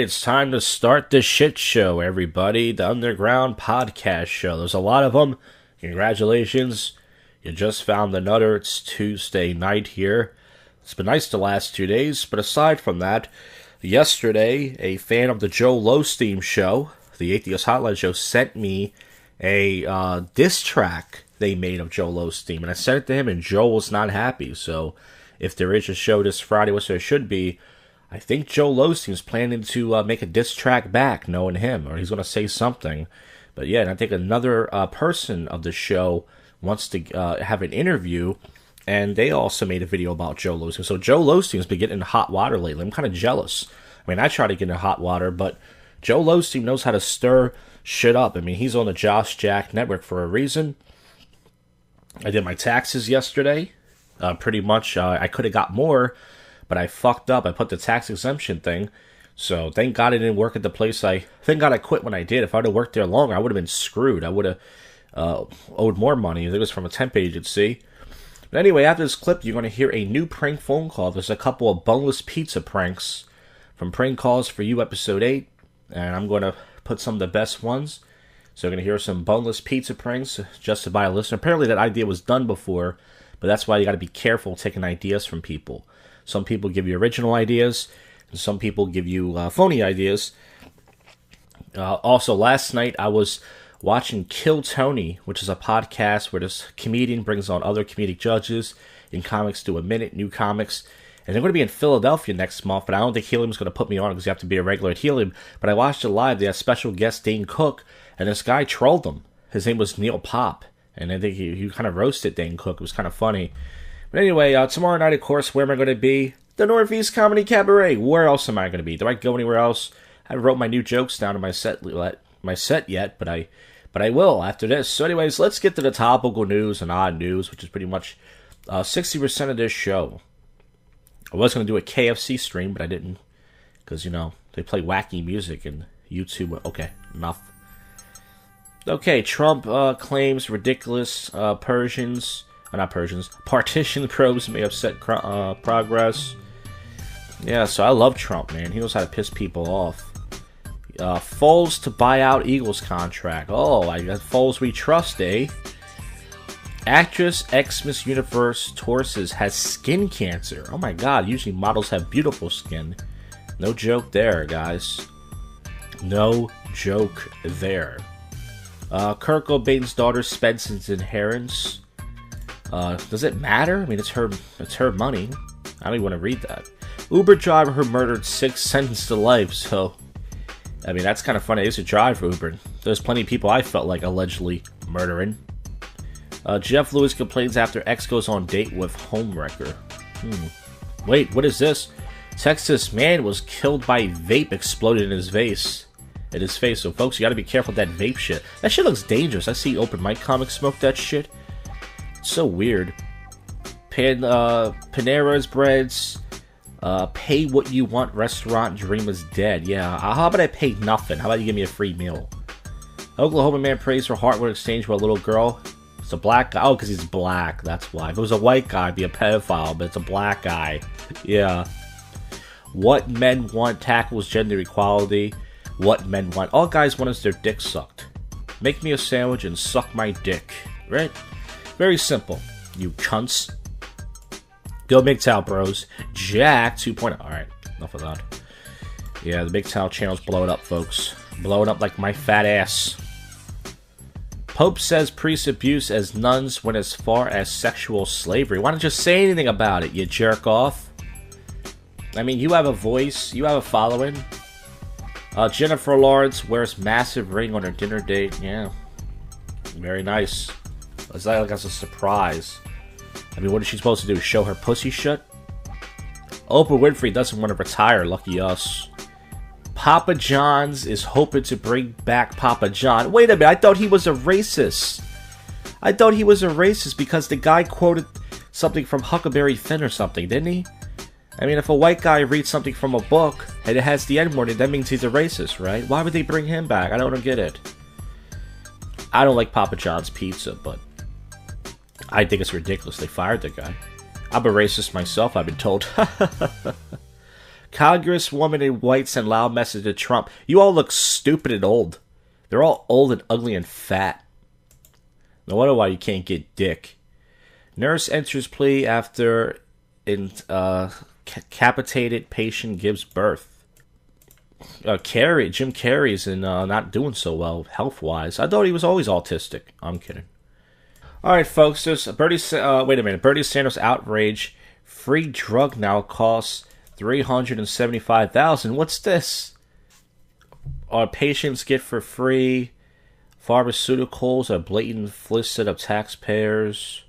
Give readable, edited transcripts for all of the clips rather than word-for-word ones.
it's time to start the shit show, everybody. The Underground Podcast Show. There's a lot of them. Congratulations. You just found another. It's Tuesday night here. It's been nice the last 2 days, but aside from that, yesterday, a fan of the Joe Losteen show, the Atheist Hotline show, sent me a diss track they made of Joe Losteen, and I sent it to him, and Joe was not happy. So, if there is a show this Friday, which there should be, I think Joe Losteen's planning to make a diss track back, knowing him, or he's going to say something. But yeah, and I think another person of the show wants to have an interview, and they also made a video about Joe Losteen. So Joe Losteen's been getting in hot water lately. I'm kind of jealous. I mean, I try to get in hot water, but Joe Losteen knows how to stir shit up. I mean, he's on the JoshCast network for a reason. I did my taxes yesterday. Pretty much, I could have got more, but I fucked up. I put the tax exemption thing, so thank God it didn't work at the place. Thank God I quit when I did. If I'd have worked there longer, I would have been screwed. I would have owed more money. It was from a temp agency. But anyway, after this clip, you're going to hear a new prank phone call. There's a couple of boneless pizza pranks from Prank Calls for You, Episode 8, and I'm going to put some of the best ones. So you're going to hear some boneless pizza pranks just by a listener. Apparently that idea was done before, but that's why you got to be careful taking ideas from people. Some people give you original ideas, and some people give you phony ideas. Also, last night I was watching Kill Tony, which is a podcast where this comedian brings on other comedic judges in Comics Do a Minute, new comics. And they're going to be in Philadelphia next month, but I don't think Helium's going to put me on because you have to be a regular at Helium. But I watched it live. They had special guest Dane Cook, and this guy trolled them. His name was Neil Pop, and I think he kind of roasted Dane Cook. It was kind of funny. But anyway, tomorrow night, of course, where am I going to be? The Northeast Comedy Cabaret. Where else am I going to be? Do I go anywhere else? I haven't wrote my new jokes down in my set yet, but I will after this. So anyways, let's get to the topical news and odd news, which is pretty much 60% of this show. I was going to do a KFC stream, but I didn't, because, they play wacky music and YouTube. Okay, enough. Okay, Trump claims ridiculous partition probes may upset progress. Yeah, so I love Trump, man. He knows how to piss people off. Foles to buy out Eagles contract. Oh, I got Foles we trust, eh? Actress ex-Miss Universe Torres has skin cancer. Oh my god, usually models have beautiful skin. No joke there, guys. No joke there. Kurt Cobain's daughter Spencer's inheritance. Does it matter? I mean, it's her money. I don't even want to read that. Uber driver who murdered 6 sentenced to life, so I mean, that's kind of funny. I used to drive for Uber. There's plenty of people I felt like allegedly murdering. Jeff Lewis complains after ex goes on date with homewrecker. Wait, what is this? Texas man was killed by vape exploded in his face. So folks, you gotta be careful with that vape shit. That shit looks dangerous. I see open mic comics smoke that shit. It's so weird. Panera's breads. Pay what you want restaurant dream is dead. Yeah, how about I pay nothing? How about you give me a free meal? Oklahoma man prays for Heartwood exchange with a little girl. It's a black guy. Oh, because he's black. That's why. If it was a white guy, it'd be a pedophile, but it's a black guy. Yeah. What men want tackles gender equality. What men want. All guys want is their dick sucked. Make me a sandwich and suck my dick. Right? Very simple. You cunts. Go MGTOW, bros. Jack 2.0. Alright, enough of that. Yeah, the MGTOW channel's blowing up, folks. Blowing up like my fat ass. Pope says priest abuse as nuns went as far as sexual slavery. Why don't you say anything about it, you jerk off? I mean, you have a voice. You have a following. Jennifer Lawrence wears massive ring on her dinner date. Yeah. Very nice. It's like as a surprise. I mean, what is she supposed to do? Show her pussy shut? Oprah Winfrey doesn't want to retire. Lucky us. Papa John's is hoping to bring back Papa John. Wait a minute. I thought he was a racist. Because the guy quoted something from Huckleberry Finn or something, didn't he? I mean, if a white guy reads something from a book and it has the N-word, that means he's a racist, right? Why would they bring him back? I don't get it. I don't like Papa John's pizza, but I think it's ridiculous they fired the guy. I'm a racist myself, I've been told. Congresswoman in white sent loud message to Trump. You all look stupid and old. They're all old and ugly and fat. No wonder why you can't get dick. Nurse enters plea after incapacitated patient gives birth. Jim Carrey's not doing so well health-wise. I thought he was always autistic. I'm kidding. All right, folks. There's Bernie Sanders outrage. Free drug now costs $375,000. What's this? Patients get for free. Pharmaceuticals are blatant flicit of taxpayers.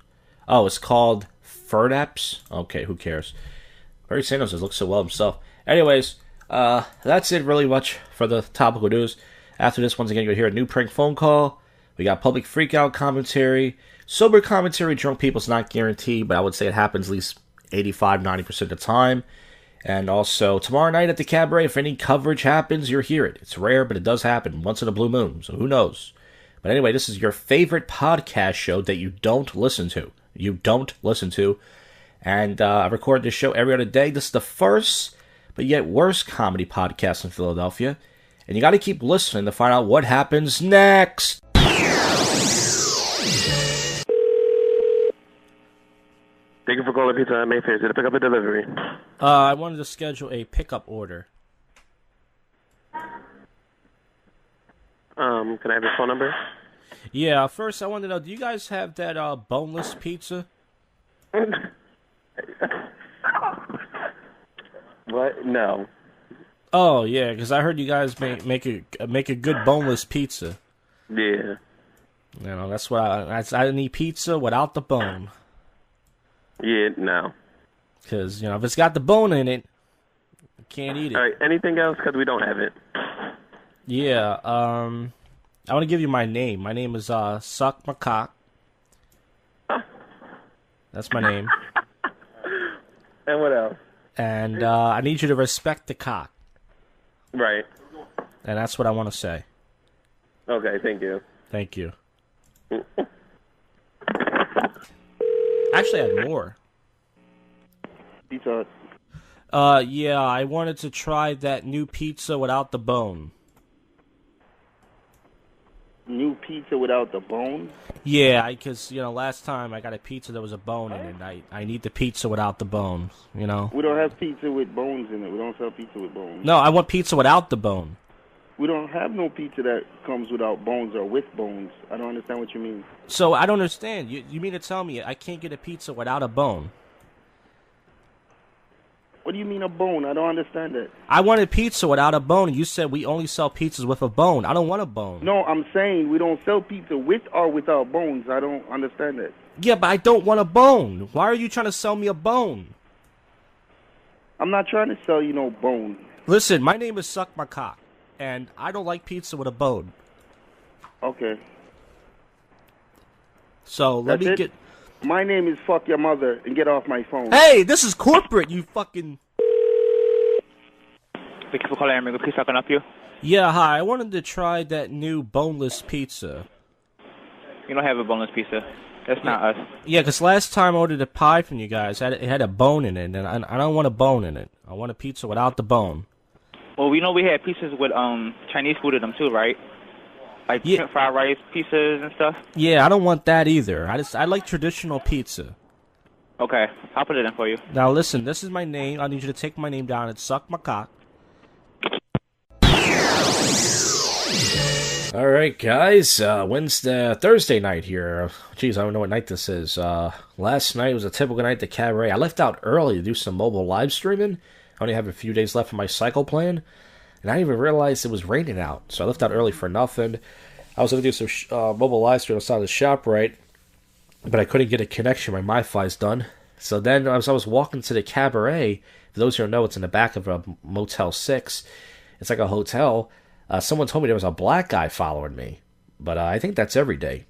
Oh, it's called FIRDAPS? Okay, who cares? Bernie Sanders looks so well himself. Anyways, that's it really much for the topical news. After this, once again, you'll hear a new prank phone call. We got public freakout commentary. Sober commentary, drunk people's not guaranteed, but I would say it happens at least 85-90% of the time. And also, tomorrow night at the Cabaret, if any coverage happens, you'll hear it. It's rare, but it does happen once in a blue moon, so who knows? But anyway, this is your favorite podcast show that you don't listen to. And I record this show every other day. This is the first, but yet worst comedy podcast in Philadelphia. And you got to keep listening to find out what happens next. Thank you for calling Pizza Hut Mayfair. Did I pick up a delivery? I wanted to schedule a pickup order. Can I have your phone number? Yeah, first I wanted to know, do you guys have that boneless pizza? What? No. Oh, yeah, because I heard you guys make a good boneless pizza. Yeah. You know, that's what I need pizza without the bone. Yeah, no. Because, you know, if it's got the bone in it, I can't eat it. All right, anything else? Because we don't have it. Yeah, I want to give you my name. My name is Suck My Cock. That's my name. And what else? And I need you to respect the cock. Right. And that's what I want to say. Okay, thank you. Thank you. Actually, I had more. Pizza Hut. Yeah, I wanted to try that new pizza without the bone. New pizza without the bone? Yeah, because, you know, last time I got a pizza that was a bone in it. I need the pizza without the bone, you know? We don't have pizza with bones in it. We don't sell pizza with bones. No, I want pizza without the bone. We don't have no pizza that comes without bones or with bones. I don't understand what you mean. So, I don't understand. You mean to tell me I can't get a pizza without a bone? What do you mean a bone? I don't understand that. I wanted pizza without a bone, and you said we only sell pizzas with a bone. I don't want a bone. No, I'm saying we don't sell pizza with or without bones. I don't understand that. Yeah, but I don't want a bone. Why are you trying to sell me a bone? I'm not trying to sell you no bone. Listen, my name is Suck My Cock, and I don't like pizza with a bone. Okay. So, let me get... My name is Fuck Your Mother, and get off my phone. Hey, this is corporate, you fucking... Thank you for calling, amigo. Please, how can I help you? Yeah, hi. I wanted to try that new boneless pizza. You don't have a boneless pizza. That's not us. Yeah, because last time I ordered a pie from you guys, it had a bone in it, and I don't want a bone in it. I want a pizza without the bone. Well, we know we had pizzas with Chinese food in them too, right? Like fried rice pizzas and stuff? Yeah, I don't want that either. I like traditional pizza. Okay, I'll put it in for you. Now listen, this is my name. I need you to take my name down. It's Suck My Cock. All right, guys. Thursday night here. Jeez, I don't know what night this is. Last night was a typical night at the Cabaret. I left out early to do some mobile live streaming. I only have a few days left for my cycle plan. And I didn't even realize it was raining out. So I left out early for nothing. I was going to do some mobile live stream outside the shop, right? But I couldn't get a connection. My Wi-Fi's done. So then as I was walking to the Cabaret, for those who don't know, it's in the back of a Motel 6. It's like a hotel. Someone told me there was a black guy following me. But I think that's every day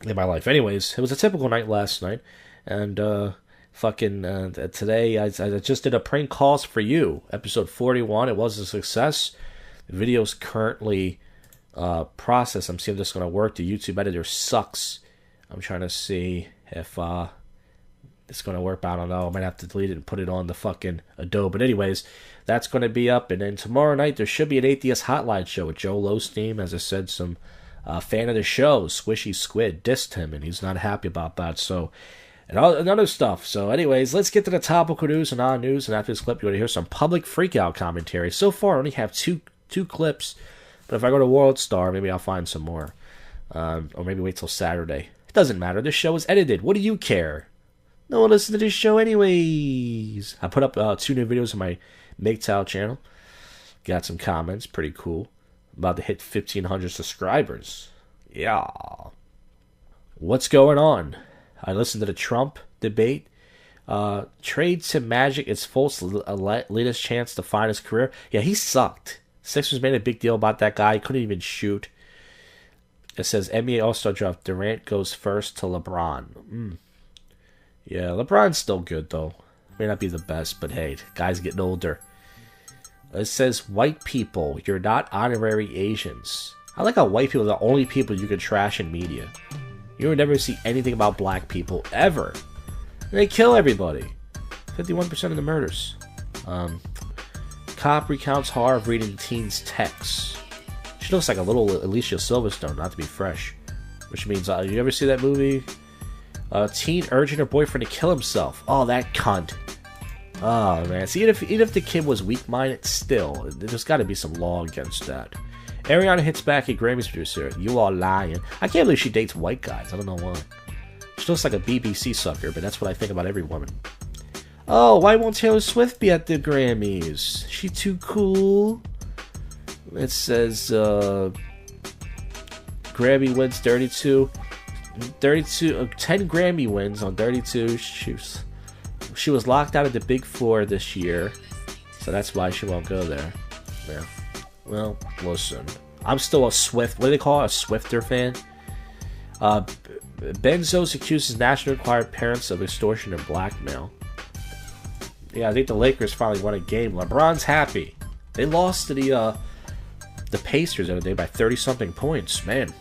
in my life. Anyways, it was a typical night last night. And today I just did a prank calls for you. Episode 41. It was a success. The video's currently processed. I'm seeing if this is going to work. The YouTube editor sucks. I'm trying to see if it's going to work. I don't know. I might have to delete it and put it on the fucking Adobe. But anyways, that's going to be up. And then tomorrow night, there should be an Atheist Hotline show with Joe Osteen. As I said, some fan of the show, Squishy Squid, dissed him, and he's not happy about that. So, and other stuff. So anyways, let's get to the topical news and non-news. And after this clip, you want to hear some public freakout commentary. So far, I only have two clips. But if I go to World Star, maybe I'll find some more. Or maybe wait till Saturday. It doesn't matter. This show is edited. What do you care? No one listens to this show anyways. I put up 2 new videos on my MGTOW channel. Got some comments. Pretty cool. About to hit 1,500 subscribers. Yeah. What's going on? I listened to the Trump debate. Trade to Magic is Fultz's latest chance to find his career. Yeah, he sucked. Sixers made a big deal about that guy. He couldn't even shoot. It says NBA All-Star draft. Durant goes first to LeBron. Yeah, LeBron's still good, though. May not be the best, but hey, guy's getting older. It says, white people, you're not honorary Asians. I like how white people are the only people you can trash in media. You will never see anything about black people, ever. And they kill everybody. 51% of the murders. Cop recounts horror of reading teen's texts. She looks like a little Alicia Silverstone, not to be fresh. Which means, you ever see that movie? Teen urging her boyfriend to kill himself. Oh, that cunt. Oh, man. See, even if the kid was weak-minded, still, there's got to be some law against that. Ariana hits back at Grammys producer. You are lying. I can't believe she dates white guys. I don't know why. She looks like a BBC sucker, but that's what I think about every woman. Oh, why won't Taylor Swift be at the Grammys? She too cool? It says, Grammy wins 32, 10 Grammy wins on 32. She was locked out of the Big Four this year, so that's why she won't go there. Yeah. Well, listen. I'm still a Swift, what do they call it? A Swifter fan? Benzos accuses National Required parents of extortion and blackmail. Yeah, I think the Lakers finally won a game. LeBron's happy. They lost to the Pacers the other day by 30-something points. Man,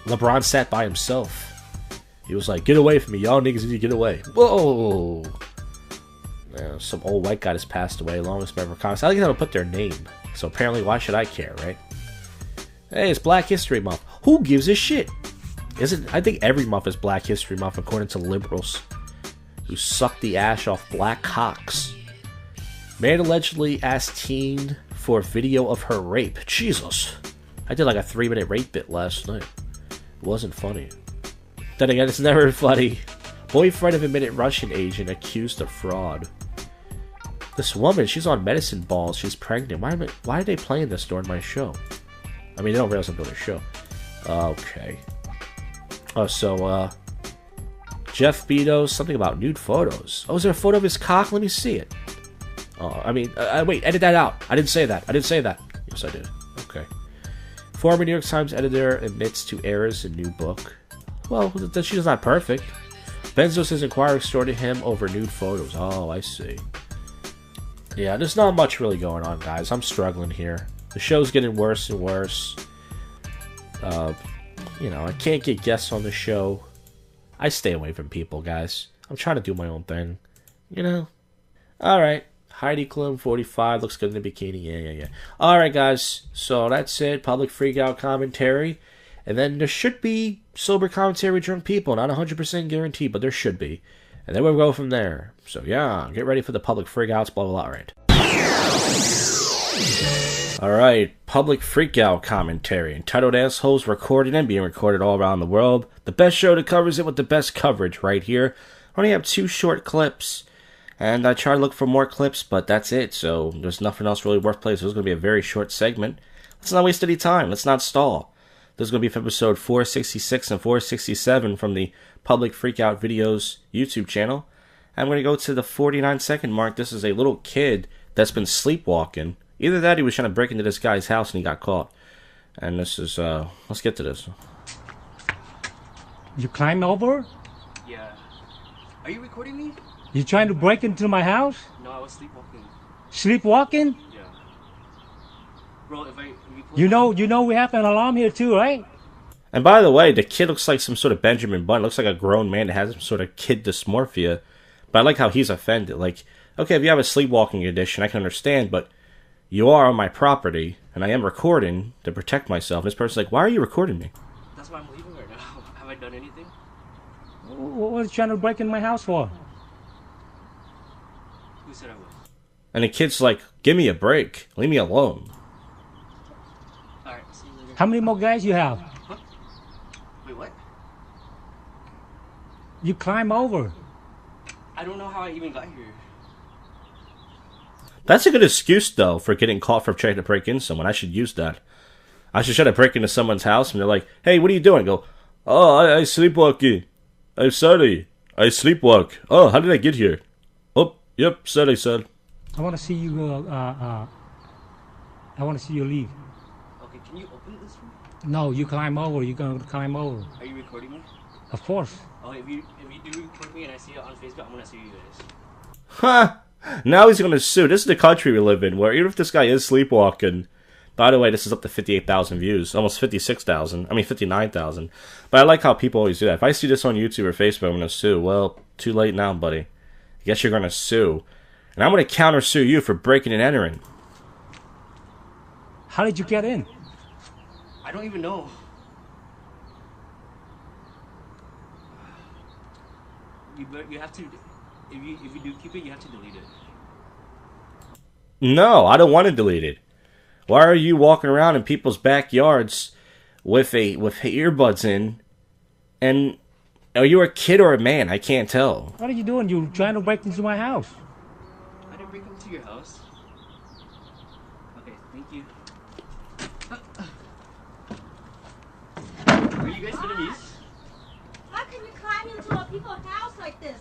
LeBron sat by himself. He was like, get away from me. Y'all niggas need to get away. Whoa. Yeah, some old white guy just passed away. Longest member of Congress. I like how to put their name. So apparently, why should I care, right? Hey, it's Black History Month. Who gives a shit? I think every month is Black History Month, according to liberals who suck the ash off black cocks. Man allegedly asked teen for a video of her rape. Jesus. I did like a 3-minute rape bit last night. It wasn't funny. Then again, it's never funny. Boyfriend of admitted Russian agent accused of fraud. This woman, she's on medicine balls. She's pregnant. Why are they playing this during my show? I mean, they don't realize I'm doing a show. Okay. Jeff Bezos, something about nude photos. Oh, is there a photo of his cock? Let me see it. Wait, edit that out. I didn't say that. Yes, I did. Okay. Former New York Times editor admits to errors in new book. Well, she's not perfect. Benzos' inquiry extorted him over nude photos. Oh, I see. Yeah, there's not much really going on, guys. I'm struggling here. The show's getting worse and worse. I can't get guests on the show. I stay away from people, guys. I'm trying to do my own thing. Alright. Heidi Klum, 45, looks good in the bikini. Yeah. Alright, guys. So that's it. Public freakout commentary. And then there should be sober commentary with drunk people. Not 100% guaranteed, but there should be. And then we'll go from there. So yeah, get ready for the public freakouts, blah, blah, blah. Right. Alright, public freakout commentary. Entitled Assholes Recorded and Being Recorded All Around the World. The best show that covers it with the best coverage right here. I only have 2 short clips. And I try to look for more clips, but that's it. So there's nothing else really worth playing. So it's going to be a very short segment. Let's not waste any time. Let's not stall. This is going to be for episode 466 and 467 from the Public Freakout Videos YouTube channel. I'm going to go to the 49-second mark. This is a little kid that's been sleepwalking. Either that, he was trying to break into this guy's house and he got caught. And this is, let's get to this. You climb over? Yeah. Are you recording me? You trying to break into my house? No, I was sleepwalking. Sleepwalking? Yeah. Bro, if you know we have an alarm here too, right? And by the way, the kid looks like some sort of Benjamin Button. Looks like a grown man that has some sort of kid dysmorphia. But I like how he's offended. Like, okay, if you have a sleepwalking condition, I can understand, but you are on my property, and I am recording to protect myself. This person's like, why are you recording me? That's why I'm leaving right now. Have I done anything? What are you trying to break in my house for? Who said I was? And the kid's like, give me a break. Leave me alone. Alright, see you later. How many more guys you have? Huh? Wait, what? You climb over. I don't know how I even got here. That's a good excuse, though, for getting caught for trying to break in someone. I should use that. I should try to break into someone's house, and they're like, hey, what are you doing? I go, oh, I sleepwalking. I'm sorry. I sleepwalk. Oh, how did I get here? Oh, yep, sorry, sir. I want to see you. I want to see you leave. Okay, can you open this room? No, you climb over. You're gonna climb over. Are you recording me? Of course. Oh, if you do record me and I see it on Facebook, I'm gonna sue you guys. Ha! Now he's gonna sue. This is the country we live in, where even if this guy is sleepwalking, by the way, this is up to 58,000 views, almost 59,000. But I like how people always do that. If I see this on YouTube or Facebook, I'm gonna sue. Well, too late now, buddy. I guess you're gonna sue. And I'm gonna counter-sue you for breaking and entering. How did you get in? I don't even know. You have to. If you do keep it, you have to delete it. No, I don't want to delete it. Why are you walking around in people's backyards with earbuds in? And are you a kid or a man? I can't tell. What are you doing? You trying to break into my house? I didn't break into your house. Okay, thank you. Are you guys enemies? How can you climb into a people's house like this?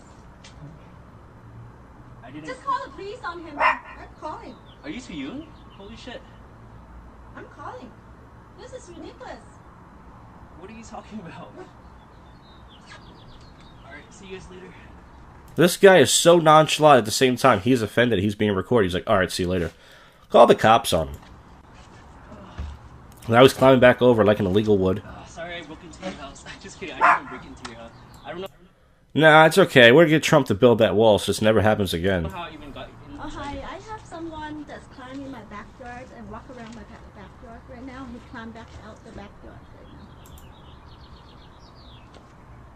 I didn't. Just call the police on him. I'm calling. Are you Suyun? Holy shit. I'm calling. This is ridiculous. What are you talking about? Alright, see you guys later. This guy is so nonchalant at the same time. He's offended. He's being recorded. He's like, alright, see you later. Call the cops on him. Now he's climbing back over like an illegal wood. Sorry I broke into your house. Just kidding, I didn't break into your house. I don't know Nah, it's okay. We're gonna get Trump to build that wall so this never happens again. how I even got in. Hi, I have someone that's climbing my backyard and walk around my backyard right now. He climbed back out the backyard right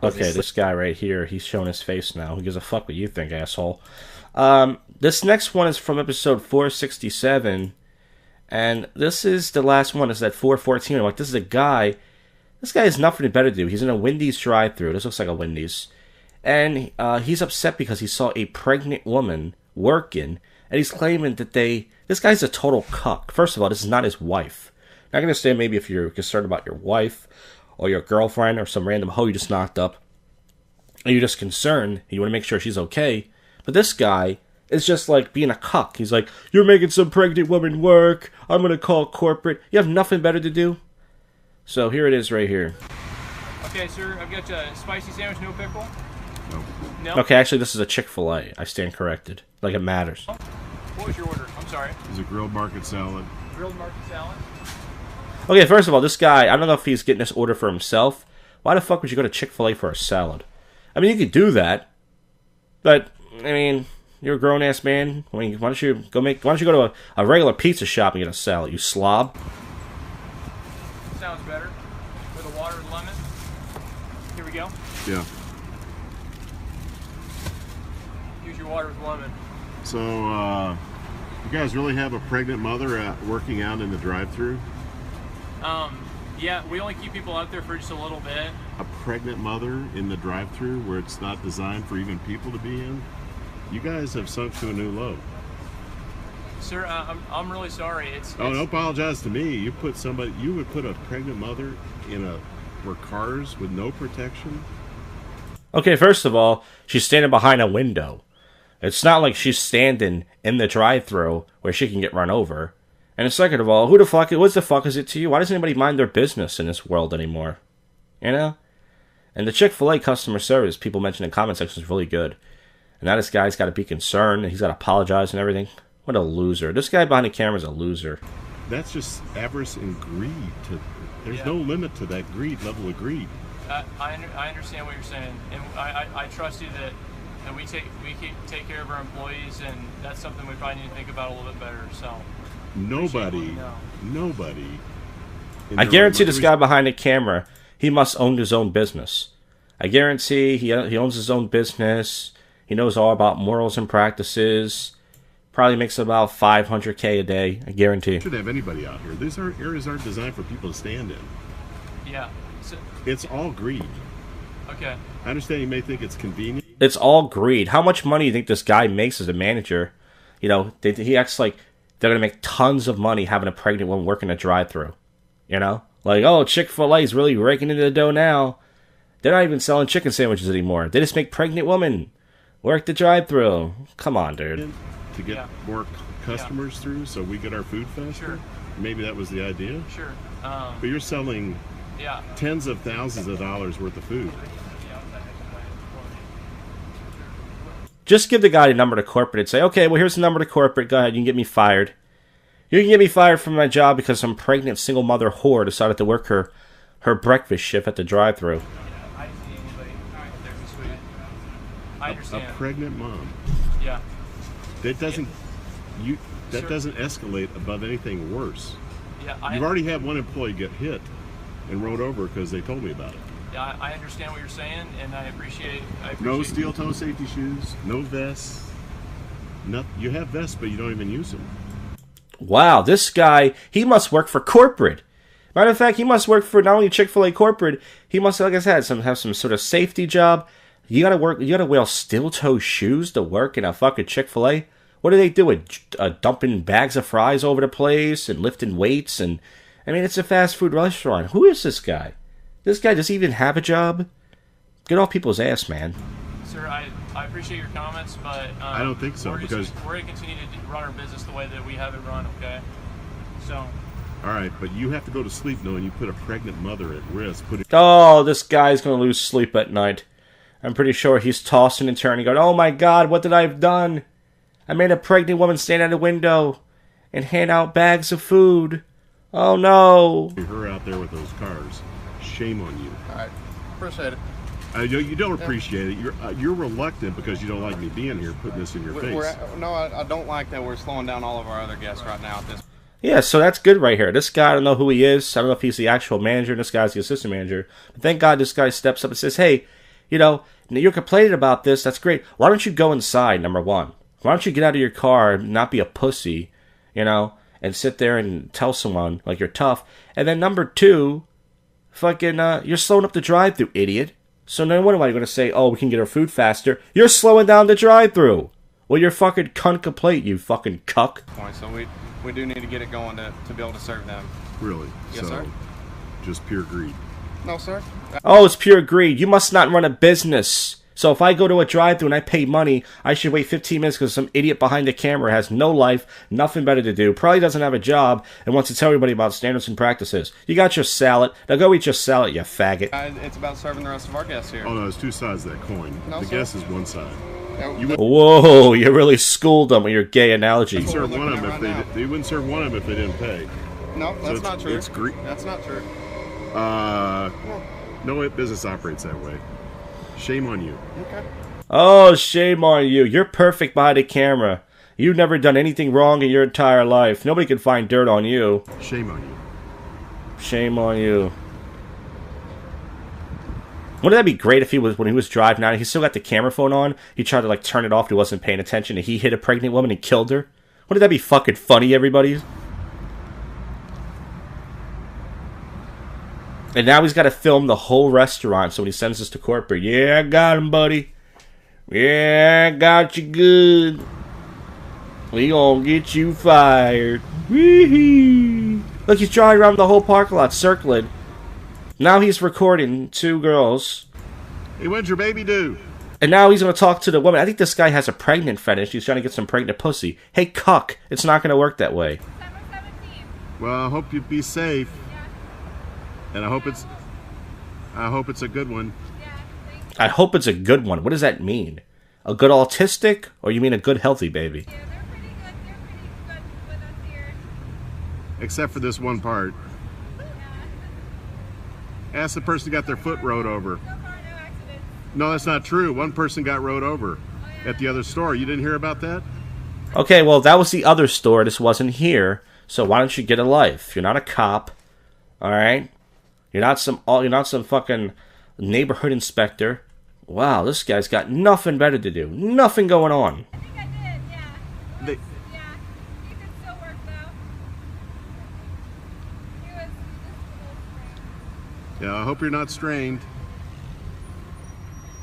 now. Okay, this guy right here, he's showing his face now. Who gives a fuck what you think, asshole? This next one is from episode 467, and this is the last one. It's at 414. I'm like, this is a guy. This guy has nothing better to do. He's in a Wendy's drive-thru. This looks like a Wendy's. And he's upset because he saw a pregnant woman working, and he's claiming that this guy's a total cuck. First of all, this is not his wife. I'm not going to say maybe if you're concerned about your wife or your girlfriend or some random hoe you just knocked up, and you're just concerned, you want to make sure she's okay. But this guy is just like being a cuck. He's like, you're making some pregnant woman work. I'm going to call corporate. You have nothing better to do? So here it is right here. Okay, sir, I've got a spicy sandwich, no pickle. No. Okay, actually, this is a Chick-fil-A. I stand corrected. Like it matters. What was your order? I'm sorry. It's a grilled market salad. Grilled market salad. Okay, first of all, this guy, I don't know if he's getting this order for himself. Why the fuck would you go to Chick-fil-A for a salad? I mean, you could do that, but I mean, you're a grown-ass man. I mean, why don't you go to a regular pizza shop and get a salad, you slob? Sounds better. With a water and lemon. Here we go. Yeah. Use your water with lemon. So, you guys really have a pregnant mother working out in the drive-thru? Yeah, we only keep people out there for just a little bit. A pregnant mother in the drive-thru where it's not designed for even people to be in? You guys have sunk to a new low. Sir, I'm really sorry. Don't apologize to me. You would put a pregnant mother where cars with no protection? Okay, first of all, she's standing behind a window. It's not like she's standing in the drive-thru where she can get run over. And second of all, what the fuck is it to you? Why does anybody mind their business in this world anymore? You know? And the Chick-fil-A customer service, people mention in comment section, is really good. And now this guy's got to be concerned, and he's got to apologize and everything. What a loser. This guy behind the camera is a loser. That's just avarice and greed. There's no limit to that level of greed. I understand what you're saying, and I trust you that and we take care of our employees, and that's something we probably need to think about a little bit better. So Nobody. I guarantee this guy behind the camera, he must own his own business. I guarantee he owns his own business. He knows all about morals and practices. Probably makes about $500K a day. I guarantee. Shouldn't have anybody out here. These areas aren't designed for people to stand in. Yeah. So, it's all greed. Okay. I understand you may think it's convenient. It's all greed. How much money do you think this guy makes as a manager? You know, he acts like they're going to make tons of money having a pregnant woman working a drive-thru. You know? Like, oh, Chick-fil-A is really raking into the dough now. They're not even selling chicken sandwiches anymore. They just make pregnant women work the drive-thru. Come on, dude. To get more customers through so we get our food faster? Sure. Maybe that was the idea? Sure. But you're selling tens of thousands of dollars worth of food. Just give the guy a number to corporate and say, okay, well, here's the number to corporate. Go ahead, you can get me fired. You can get me fired from my job because some pregnant single mother whore decided to work her breakfast shift at the drive-thru. I understand. A pregnant mom. Yeah. That doesn't doesn't escalate above anything worse. Yeah, You've already had one employee get hit and rode over because they told me about it. Yeah, I understand what you're saying, and I appreciate no steel-toe safety shoes, no vests. You have vests, but you don't even use them. Wow, this guy, he must work for corporate. Matter of fact, he must work for not only Chick-fil-A corporate, he must, like I said, have some sort of safety job. You gotta wear steel-toe shoes to work in a fucking Chick-fil-A? What do they do? Dumping bags of fries over the place and lifting weights? And I mean, it's a fast food restaurant. Who is this guy? This guy does he even have a job? Get off people's ass, man. Sir, I appreciate your comments, but I don't think so, because we're going to continue to run our business the way that we have it run, okay? So. All right, but you have to go to sleep knowing you put a pregnant mother at risk. Oh, this guy's going to lose sleep at night. I'm pretty sure he's tossing and turning, going, oh my God, what did I have done? I made a pregnant woman stand at a window and hand out bags of food. Oh no. Her out there with those cars. Shame on you. All right, appreciate it. You don't appreciate it. You're reluctant because you don't like me being here, putting this in your face. No, I don't like that we're slowing down all of our other guests right now at this. Yeah, so that's good right here. This guy, I don't know who he is. I don't know if he's the actual manager, and this guy's the assistant manager. But thank God this guy steps up and says, hey, you know, you're complaining about this. That's great. Why don't you go inside, number one? Why don't you get out of your car and not be a pussy, you know, and sit there and tell someone like you're tough. And then number two, fucking, you're slowing up the drive-thru, idiot. So then what am I going to say? Oh, we can get our food faster. You're slowing down the drive-thru. Well, you're fucking cunt complete, you fucking cuck. So we do need to get it going to be able to serve them. Really? Yes, sir. Just pure greed. No, sir. Oh, it's pure greed. You must not run a business. So if I go to a drive-thru and I pay money, I should wait 15 minutes because some idiot behind the camera has no life, nothing better to do, probably doesn't have a job, and wants to tell everybody about standards and practices. You got your salad. Now go eat your salad, you faggot. It's about serving the rest of our guests here. Oh, no, there's two sides of that coin. No, the sir. guest is one side. Whoa, you really schooled them with your gay analogy. They wouldn't serve one of them if they didn't pay. No, that's not true. It's greed. That's not true. No business operates that way. Shame on you. Okay. Oh, shame on you. You're perfect behind the camera. You've never done anything wrong in your entire life. Nobody can find dirt on you. Shame on you. Shame on you. Wouldn't that be great if when he was driving out, he still got the camera phone on, he tried to like turn it off, he wasn't paying attention, and he hit a pregnant woman and killed her? Wouldn't that be fucking funny, everybody? And now he's got to film the whole restaurant, so when he sends this to corporate, yeah, I got him, buddy. Yeah, I got you good. We gonna get you fired. Wee-hee. Look, he's driving around the whole parking lot, circling. Now he's recording two girls. Hey, when's your baby due? And now he's going to talk to the woman. I think this guy has a pregnant fetish. He's trying to get some pregnant pussy. Hey, cuck. It's not going to work that way. Well, I hope you be safe. And I hope it's a good one. I hope it's a good one. What does that mean? A good autistic? Or you mean a good healthy baby? Yeah, they're pretty good with us here. Except for this one part. Ask the person who got their foot rode over. So far, no accidents. No, that's not true. One person got rode over. at the other store. You didn't hear about that? Okay, well, that was the other store. This wasn't here. So why don't you get a life? You're not a cop, all right? You're not some fucking neighborhood inspector. Wow, this guy's got nothing better to do. Nothing going on. I think I did, yeah. They- Yeah. You can still work though. He was just a little strange. Yeah, I hope you're not strained.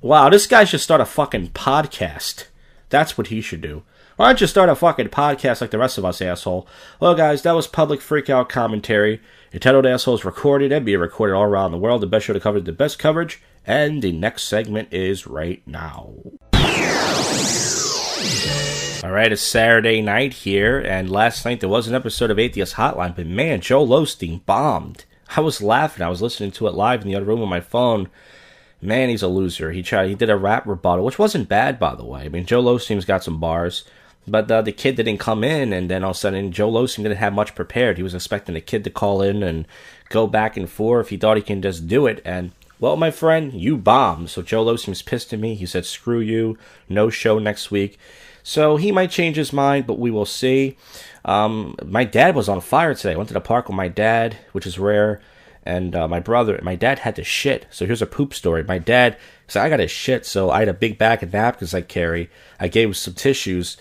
Wow, this guy should start a fucking podcast. That's what he should do. Why don't you start a fucking podcast like the rest of us, asshole? Well, guys, that was public freakout commentary. Entitled Assholes recorded and being recorded all around the world. The best show to cover the best coverage. And the next segment is right now. Alright, it's Saturday night here, and last night there was an episode of Atheist Hotline, but man, Joel Osteen bombed. I was laughing. I was listening to it live in the other room on my phone. Man, he's a loser. He did a rap rebuttal, which wasn't bad, by the way. I mean, Joel Osteen's got some bars. But the kid didn't come in, and then all of a sudden, Joel Osteen didn't have much prepared. He was expecting the kid to call in and go back and forth. He thought he can just do it, and, well, my friend, you bombed. So Joel Osteen's pissed at me. He said, screw you, no show next week. So he might change his mind, but we will see. My dad was on fire today. I went to the park with my dad, which is rare, and my dad had to shit. So here's a poop story. My dad said, I got to shit, so I had a big bag of napkins I carry. I gave him some tissues.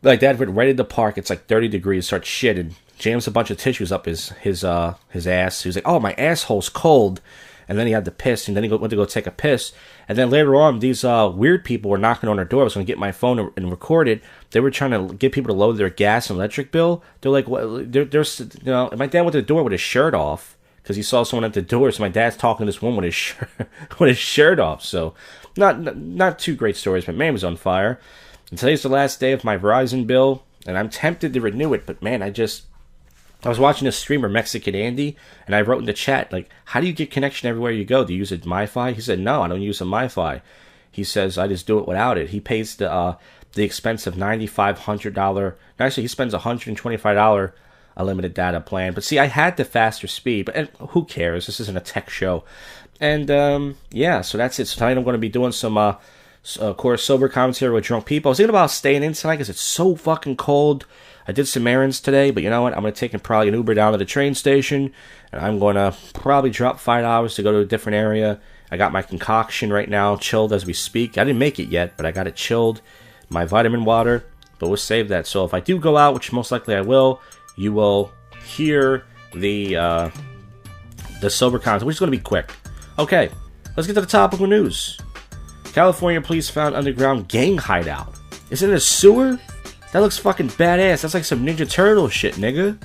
My dad went right in the park. It's like 30 degrees. Starts shitting. Jams a bunch of tissues up his ass. He was like, "Oh, my asshole's cold." And then he had to piss. And then he went to go take a piss. And then later on, these weird people were knocking on our door. I was going to get my phone and record it. They were trying to get people to lower their gas and electric bill. They're like, "What?" There's, you know. My dad went to the door with his shirt off because he saw someone at the door. So my dad's talking to this woman with his shirt off. So not two great stories, but man was on fire. And today's the last day of my Verizon bill, and I'm tempted to renew it, but man, I was watching a streamer, Mexican Andy, and I wrote in the chat, like, how do you get connection everywhere you go? Do you use a MiFi? He said, no, I don't use a MiFi. He says, I just do it without it. He pays the expensive $9,500. Actually, he spends $125 unlimited data plan. But see, I had the faster speed, but who cares? This isn't a tech show. And, yeah, so that's it. So tonight I'm going to be doing some, of course, sober commentary with drunk people. I was thinking about staying in tonight because it's so fucking cold. I did some errands today, but you know what? I'm going to take probably an Uber down to the train station, and I'm going to probably drop $5 to go to a different area. I got my concoction right now, chilled as we speak. I didn't make it yet, but I got it chilled. My vitamin water, but we'll save that. So if I do go out, which most likely I will, you will hear the sober content, which is going to be quick. Okay, let's get to the topical news. California police found underground gang hideout. Is it a sewer? That looks fucking badass. That's like some Ninja Turtle shit, nigga.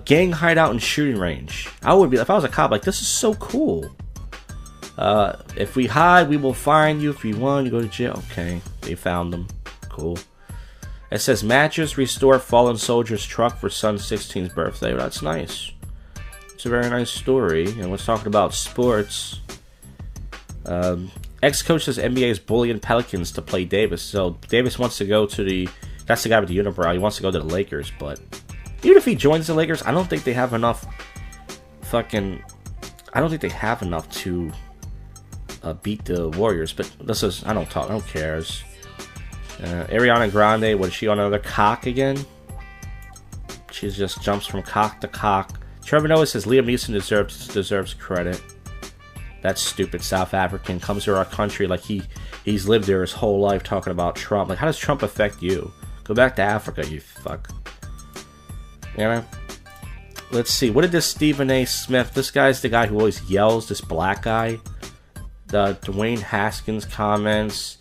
Gang hideout and shooting range. I would be, if I was a cop, like, this is so cool. If we hide, we will find you. If you want, you go to jail. Okay, they found them. Cool. It says matches restore fallen soldier's truck for son's 16th birthday. Well, that's nice. It's a very nice story. And let's talk about sports. Ex-coach says NBA is bullying Pelicans to play Davis. So Davis wants to go to that's the guy with the unibrow. He wants to go to the Lakers, but even if he joins the Lakers, I don't think they have enough to beat the Warriors. But this is, I don't care. Ariana Grande, was she on another cock again? She just jumps from cock to cock. Trevor Noah says Liam Neeson deserves credit. That stupid South African comes to our country like he's lived there his whole life talking about Trump. Like, how does Trump affect you? Go back to Africa, you fuck. You know? Let's see. What did this Stephen A. Smith? This guy's the guy who always yells. This black guy. The Dwayne Haskins comments.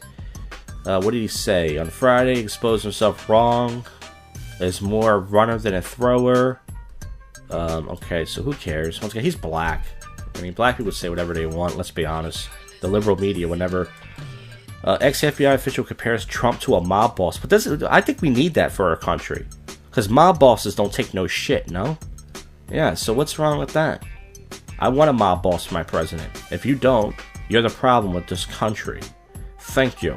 What did he say? On Friday, he exposed himself wrong. Is more a runner than a thrower. Okay, so who cares? Once again, he's black. I mean, black people say whatever they want, let's be honest. The liberal media whenever ex-FBI official compares Trump to a mob boss. But I think we need that for our country. Because mob bosses don't take no shit, no? Yeah, so what's wrong with that? I want a mob boss for my president. If you don't, you're the problem with this country. Thank you.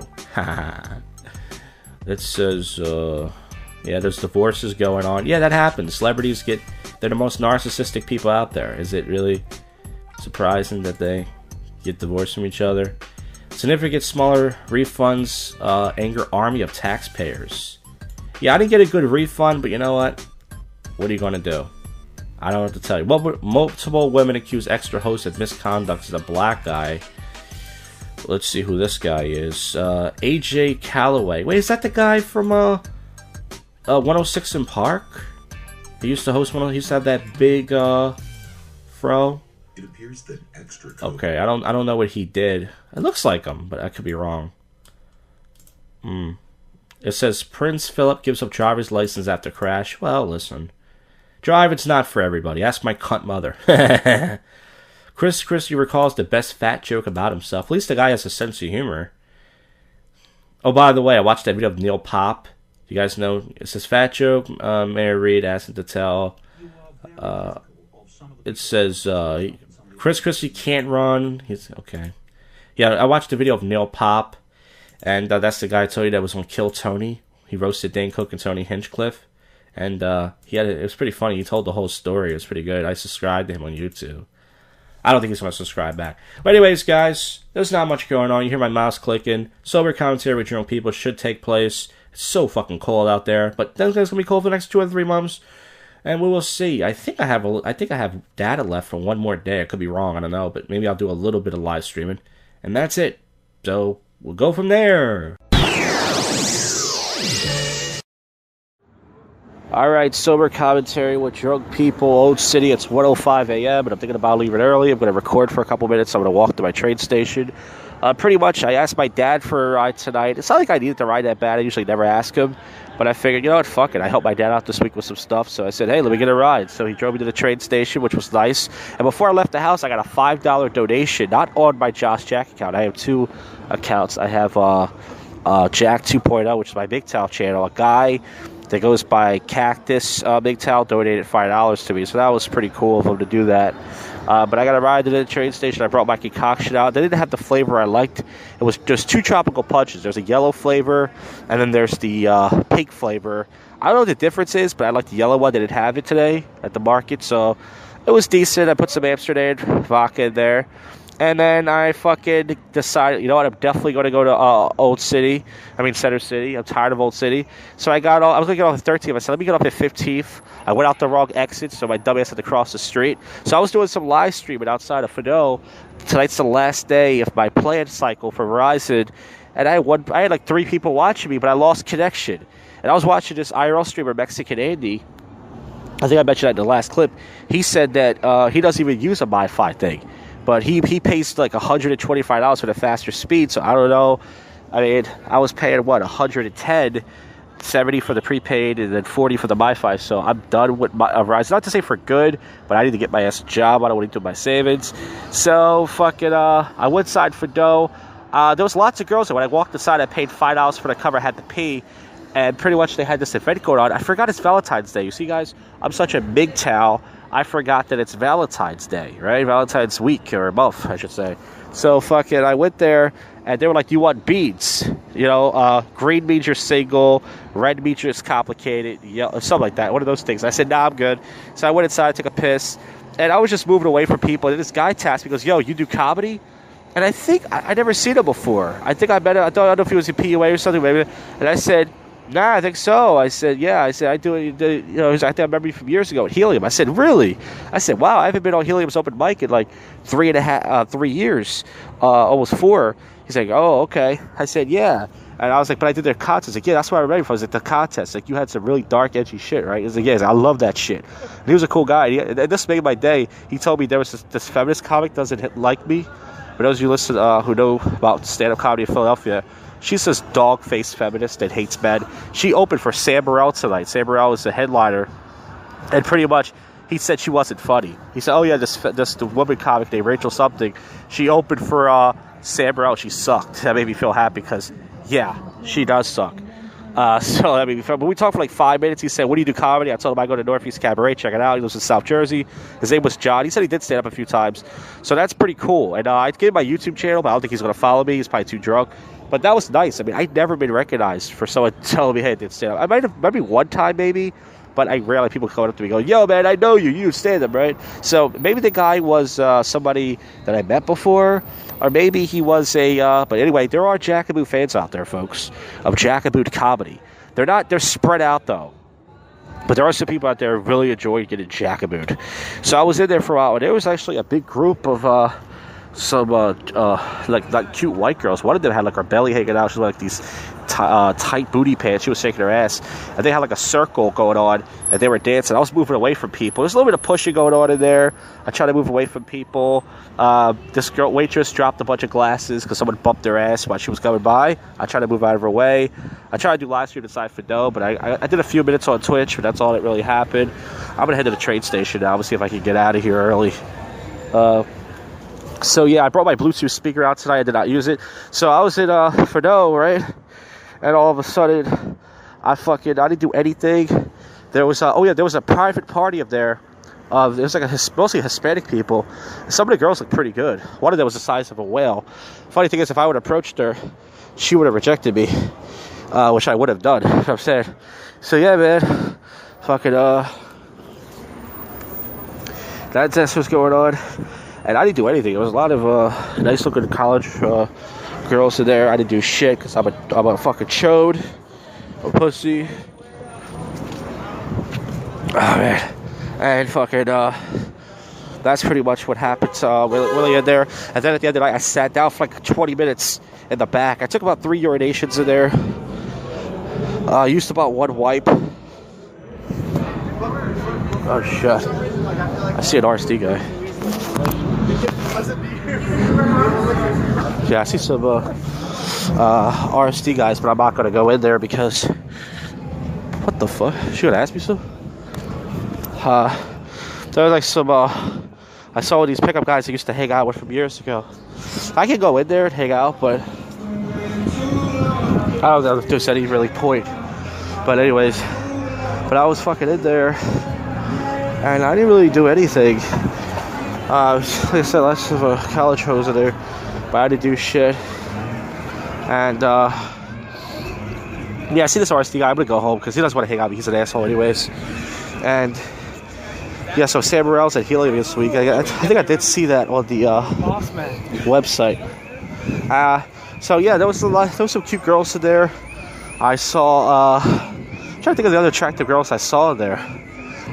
It says, yeah, there's divorces going on. Yeah, that happens. Celebrities they're the most narcissistic people out there. Is it really surprising that they get divorced from each other? Significant smaller refunds anger army of taxpayers. Yeah, I didn't get a good refund, but you know what? What are you going to do? I don't know what to tell you. Well, multiple women accuse extra host of misconduct as a black guy. Let's see who this guy is. AJ Calloway. Wait, is that the guy from 106 in Park? He used to host he used to have that big fro. It appears that extra okay, I don't know what he did. It looks like him, but I could be wrong. It says Prince Philip gives up driver's license after crash. Well, listen. Driving's not for everybody. Ask my cunt mother. Chris Christie recalls the best fat joke about himself. At least the guy has a sense of humor. Oh, by the way, I watched that video of Neil Pop. You guys know, it says fat joke. Mary Reed asked him to tell. It says Chris Christie can't run. He's okay. Yeah, I watched the video of Neil Pop, and that's the guy I told you that was on Kill Tony. He roasted Dane Cook and Tony Hinchcliffe, and it was pretty funny. He told the whole story. It was pretty good. I subscribed to him on YouTube. I don't think he's going to subscribe back. But anyways, guys, there's not much going on. You hear my mouse clicking. Sober commentary with your own people should take place. It's so fucking cold out there, but then it's going to be cold for the next 2 or 3 months. And we will see. I think I have data left for one more day. I could be wrong. I don't know. But maybe I'll do a little bit of live streaming. And that's it. So we'll go from there. All right, sober commentary with drunk people. Old City. It's 1:05 a.m. and I'm thinking about leaving early. I'm going to record for a couple minutes. I'm going to walk to my train station. Pretty much, I asked my dad for a ride tonight. It's not like I needed to ride that bad. I usually never ask him. But I figured, you know what, fuck it. I helped my dad out this week with some stuff. So I said, hey, let me get a ride. So he drove me to the train station, which was nice. And before I left the house, I got a $5 donation, not on my Josh Jack account. I have 2 accounts. I have Jack 2.0, which is my MGTOW channel. A guy that goes by Cactus MGTOW donated $5 to me. So that was pretty cool of him to do that. But I got a ride to the train station. I brought my concoction out. They didn't have the flavor I liked. It was just 2 tropical punches. There's a yellow flavor, and then there's the pink flavor. I don't know what the difference is, but I like the yellow one. They didn't have it today at the market, so it was decent. I put some Amsterdam vodka in there. And then I fucking decided, you know what, I'm definitely going to go to Center City. I'm tired of Old City. So I was going to get off at 13th. I said, let me get off at 15th. I went out the wrong exit, so my dumbass had to cross the street. So I was doing some live streaming outside of Fano. Tonight's the last day of my plan cycle for Verizon. And I had like 3 people watching me, but I lost connection. And I was watching this IRL streamer, Mexican Andy. I think I mentioned that in the last clip. He said that he doesn't even use a MiFi thing. But he pays like $125 for the faster speed, so I don't know. I mean, I was paying, $110, $70 for the prepaid, and then $40 for the MiFi, so I'm done with Verizon. Not to say for good, but I need to get my ass a job. I don't want to do my savings. So, I went inside for dough. There was lots of girls, and when I walked inside, I paid $5 for the cover. I had to pee, and pretty much they had this event going on. I forgot it's Valentine's Day. You see, guys, I'm such a MGTOW. I forgot that it's Valentine's Day, right? Valentine's week, or month, I should say. So, I went there, and they were like, do you want beads? You know, green means you're single, red means you're complicated, something like that, one of those things. I said, nah, I'm good. So I went inside, took a piss, and I was just moving away from people, and this guy tasked me, goes, yo, you do comedy? And I think, I never seen him before. I think I met him, I don't know if he was in PUA or something, maybe. And I said, nah, I think so. I said, yeah. I said, I do it. You know, I think I remember you from years ago at Helium. I said, really? I said, wow, I haven't been on Helium's open mic in like 3 years, almost 4. He's like, oh, okay. I said, yeah. And I was like, but I did their contest. Like, yeah, that's what I remember from. I was like, the contest. Like, you had some really dark, edgy shit, right? He's like, yeah, I love that shit. And he was a cool guy. And this made my day. He told me there was this feminist comic doesn't like me. For those of you listen who know about stand-up comedy in Philadelphia, she's this dog-faced feminist that hates men. She opened for Sam Burrell tonight. Sam Burrell is the headliner. And pretty much, he said she wasn't funny. He said, oh, yeah, this woman comic named Rachel something. She opened for Sam Burrell. She sucked. That made me feel happy because, yeah, she does suck. So that made me feel. But we talked for like 5 minutes. He said, what do you do comedy? I told him I go to Northeast Cabaret. Check it out. He lives in South Jersey. His name was John. He said he did stand up a few times. So that's pretty cool. And I gave him my YouTube channel, but I don't think he's going to follow me. He's probably too drunk. But that was nice. I mean, I'd never been recognized for someone telling me, hey, I did stand up. I might have, maybe one time, maybe, but I rarely people come up to me going, yo, man, I know you. You stand up, right? So maybe the guy was somebody that I met before, or maybe he was but anyway, there are Jackaboot fans out there, folks, of Jackaboot comedy. They're spread out, though. But there are some people out there who really enjoy getting Jackaboot. So I was in there for a while, and there was actually a big group of some like cute white girls. One of them had like her belly hanging out. She was like these tight booty pants. She was shaking her ass, and they had like a circle going on, and they were dancing. I was moving away from people. There's a little bit of pushing going on in there. I tried to move away from people. This waitress dropped a bunch of glasses because someone bumped their ass while she was coming by. I tried to move out of her way. I tried to do live stream inside Fido, but I did a few minutes on Twitch, but that's all that really happened. I'm gonna head to the train station now. I'm gonna see if I can get out of here early. So yeah, I brought my Bluetooth speaker out tonight. I did not use it. So I was in Fido, right? And all of a sudden, I didn't do anything. There was there was a private party up there. There was like mostly Hispanic people. Some of the girls looked pretty good. One of them was the size of a whale. Funny thing is, if I would have approached her, she would have rejected me, which I would have done. You know what I'm saying? So yeah, man, that's what's going on. And I didn't do anything. There was a lot of nice-looking college girls in there. I didn't do shit because I'm a fucking chode, a pussy. Oh man, and that's pretty much what happened. Really in there. And then at the end of the night, I sat down for like 20 minutes in the back. I took about 3 urinations in there. Used about 1 wipe. Oh shit! I see an RSD guy. Yeah, I see some RSD guys, but I'm not gonna go in there because what the fuck? She gonna ask me so? There was like some I saw one of these pickup guys I used to hang out with from years ago. I can go in there and hang out, but I don't know if there's any really point. But anyways, I was fucking in there and I didn't really do anything. Like I said, lots of college hoes in there, but I didn't do shit. And yeah, I see this RSD guy. I'm gonna go home because he doesn't want to hang out. He's an asshole, anyways. And yeah, so Sam Morrell's at Helium this week. I think I did see that on the website. So yeah, there was some cute girls in there. I saw. I'm trying to think of the other attractive girls I saw in there.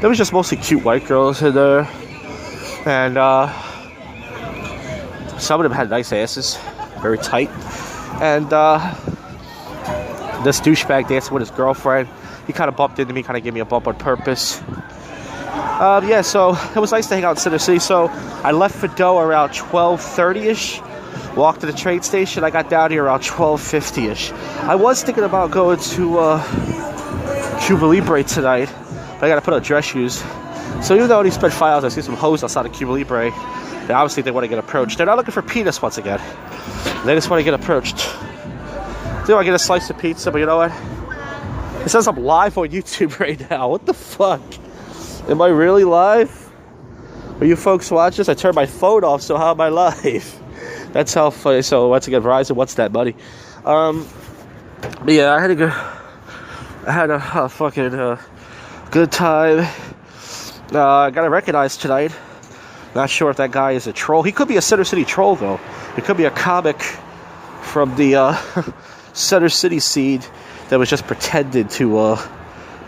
There was just mostly cute white girls in there. And some of them had nice asses, very tight. And this douchebag dancing with his girlfriend, he kind of bumped into me, kind of gave me a bump on purpose. Yeah, so it was nice to hang out in Center City. So I left Fido around 12:30ish, walked to the train station. I got down here around 12:50ish. I was thinking about going to Cuba Libre tonight, but I got to put on dress shoes. So even though I only spent 5 hours, I see some hoes outside of Cuba Libre. And obviously they want to get approached. They're not looking for penis once again. They just want to get approached. Do I get a slice of pizza? But you know what? It says I'm live on YouTube right now. What the fuck? Am I really live? Are you folks watching this? I turned my phone off, so how am I live? That's how funny. So once again, Verizon, what's that, buddy? But yeah, I had a fucking good time. I got recognized tonight. Not sure if that guy is a troll. He could be a Center City troll, though. He could be a comic from the Center City scene that was just pretended to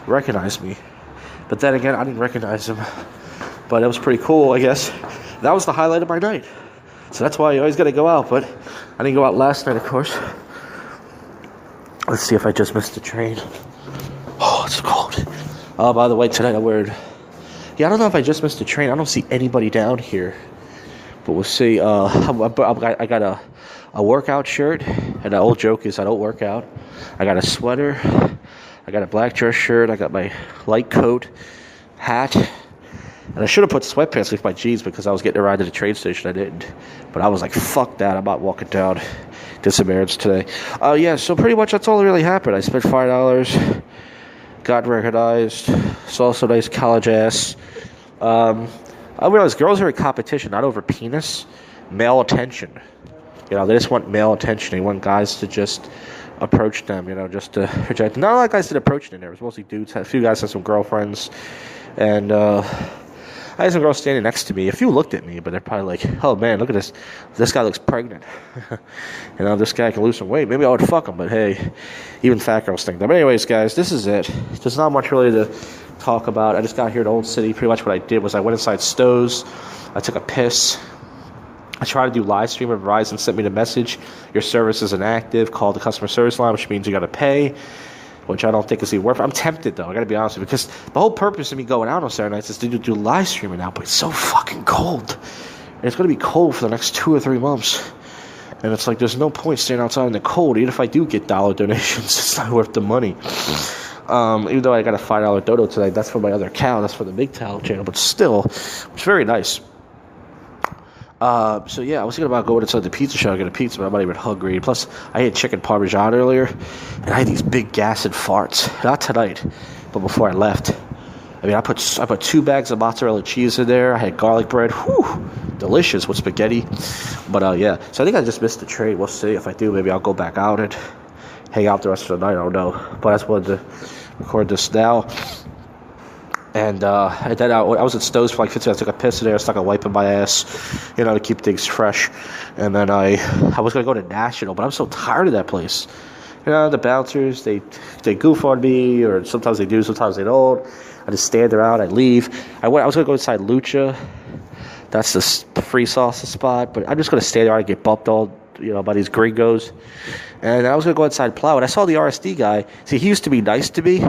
recognize me. But then again, I didn't recognize him. But it was pretty cool, I guess. That was the highlight of my night. So that's why you always got to go out. But I didn't go out last night, of course. Let's see if I just missed the train. Oh, it's cold. By the way, tonight I'm wearing... Yeah, I don't know if I just missed the train. I don't see anybody down here. But we'll see. I got a workout shirt. And the old joke is I don't work out. I got a sweater. I got a black dress shirt. I got my light coat, hat. And I should have put sweatpants with my jeans because I was getting a ride to the train station. I didn't. But I was like, fuck that. I'm not walking down this embarrassed today. Yeah, so pretty much that's all that really happened. I spent $5. Got recognized. Saw some nice college ass. I realized girls are in competition, not over penis. Male attention. You You know, they just want male attention. They want guys to just approach them, you know, just to reject them. Not a lot of guys did approaching in there. It was mostly dudes. A few guys had some girlfriends. And I had some girls standing next to me. A few looked at me, but they're probably like, oh, man, look at this. This guy looks pregnant. You know, this guy can lose some weight. Maybe I would fuck him, but hey, even fat girls think that. But anyways, guys, this is it. There's not much really to talk about. I just got here to Old City. Pretty much what I did was I went inside Stowe's. I took a piss. I tried to do live stream, and Verizon sent me the message, your service is inactive, call the customer service line, which means you got to pay, which I don't think is even worth it. I'm tempted, though, I got to be honest with you, because the whole purpose of me going out on Saturday nights is to do live streaming now, but it's so fucking cold. And it's going to be cold for the next 2 or 3 months. And it's like there's no point standing outside in the cold. Even if I do get dollar donations, it's not worth the money. Even though I got a $5 dodo today, that's for my other account, that's for the Big Towel channel, but still, it's very nice. So yeah, I was thinking about going inside the pizza shop and get a pizza, but I'm not even hungry. Plus, I ate chicken parmesan earlier, and I had these big gassed farts. Not tonight, but before I left. I mean, I put 2 bags of mozzarella cheese in there. I had garlic bread. Whew, delicious with spaghetti. But yeah, so I think I just missed the train. We'll see. If I do, maybe I'll go back out and hang out the rest of the night. I don't know. But I just wanted to record this now. And then I was at Stowe's for like 15 minutes. I took a piss in there, stuck a wipe in my ass, you know, to keep things fresh. And then I was going to go to National, but I'm so tired of that place. You know, the bouncers, they goof on me, or sometimes they do, sometimes they don't. I just stand around, I leave. I was going to go inside Lucha. That's the free salsa spot. But I'm just going to stand there and get bumped all, you know, by these gringos. And I was going to go inside Plow, and I saw the RSD guy. See, he used to be nice to me.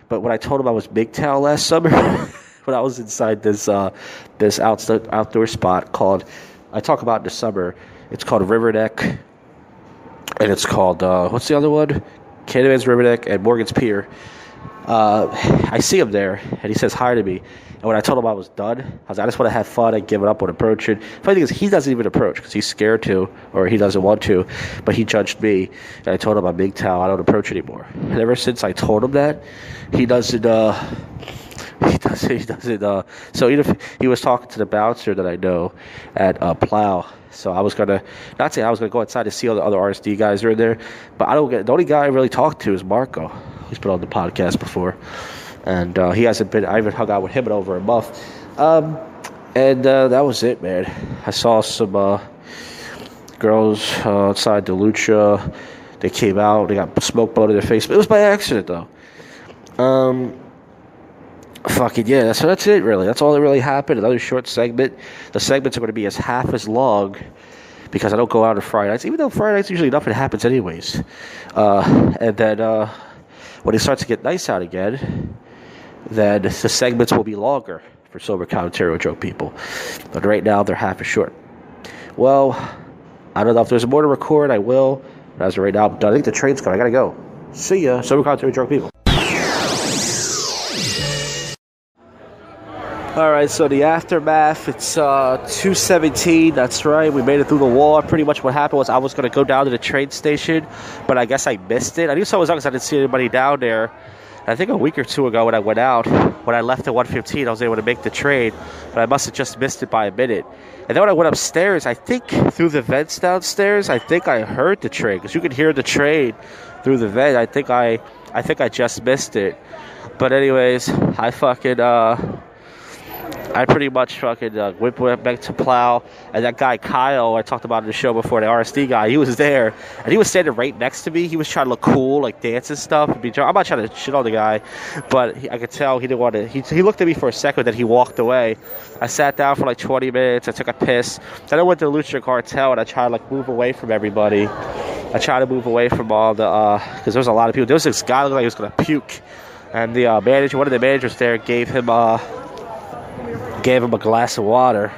But when I told him I was Big Towel last summer, when I was inside this outdoor spot called, I talk about in the summer, it's called Riverdeck, and it's called, what's the other one? Canada's Riverdeck and Morgan's Pier. I see him there, and he says hi to me. And when I told him I was done, I was like, I just want to have fun and give it up on approaching. Funny thing is, he doesn't even approach because he's scared to, or he doesn't want to. But he judged me, and I told him I'm Big Towel. I don't approach anymore. And ever since I told him that, he doesn't. So he was talking to the bouncer that I know at Plow. So I was gonna go outside to see all the other RSD guys are in there, but the only guy I really talked to is Marco. He's been on the podcast before. And he hasn't been. I haven't hung out with him in over a month. And that was it, man. I saw some girls outside the Lucha. They came out. They got smoke blown in their face. But it was by accident, though. Fucking yeah. So that's it, really. That's all that really happened. Another short segment. The segments are going to be half as long because I don't go out on Friday nights. Even though Friday nights usually nothing happens anyways. And then when it starts to get nice out again, then the segments will be longer for sober commentary with drunk people. But right now, they're half as short. Well, I don't know if there's more to record. I will. But as of right now, I'm done. I think the train's coming. I gotta go. See ya. Sober commentary with drunk people. Alright, so the aftermath, it's 2:17, that's right, we made it through the wall. Pretty much what happened was I was going to go down to the train station, but I guess I missed it. I knew someone was on because I didn't see anybody down there. I think a week or two ago when I went out, when I left at 1:15, I was able to make the train, but I must have just missed it by a minute. And then when I went upstairs, I think through the vents downstairs, I think I heard the train, because you could hear the train through the vent. I think I just missed it. But anyways, I pretty much fucking went back to Plow, and that guy Kyle I talked about in the show before, the RSD guy, he was there, and he was standing right next to me. He was trying to look cool, like dance and stuff. I'm not trying to shit on the guy, but I could tell he didn't want to. He looked at me for a second, then he walked away. I sat down for like 20 minutes. I took a piss. Then I went to the Lucha Cartel, and I tried to like move away from everybody. I tried to move away from all the because there was a lot of people. There was this guy looked like he was gonna puke, and the manager, one of the managers there, gave him a glass of water.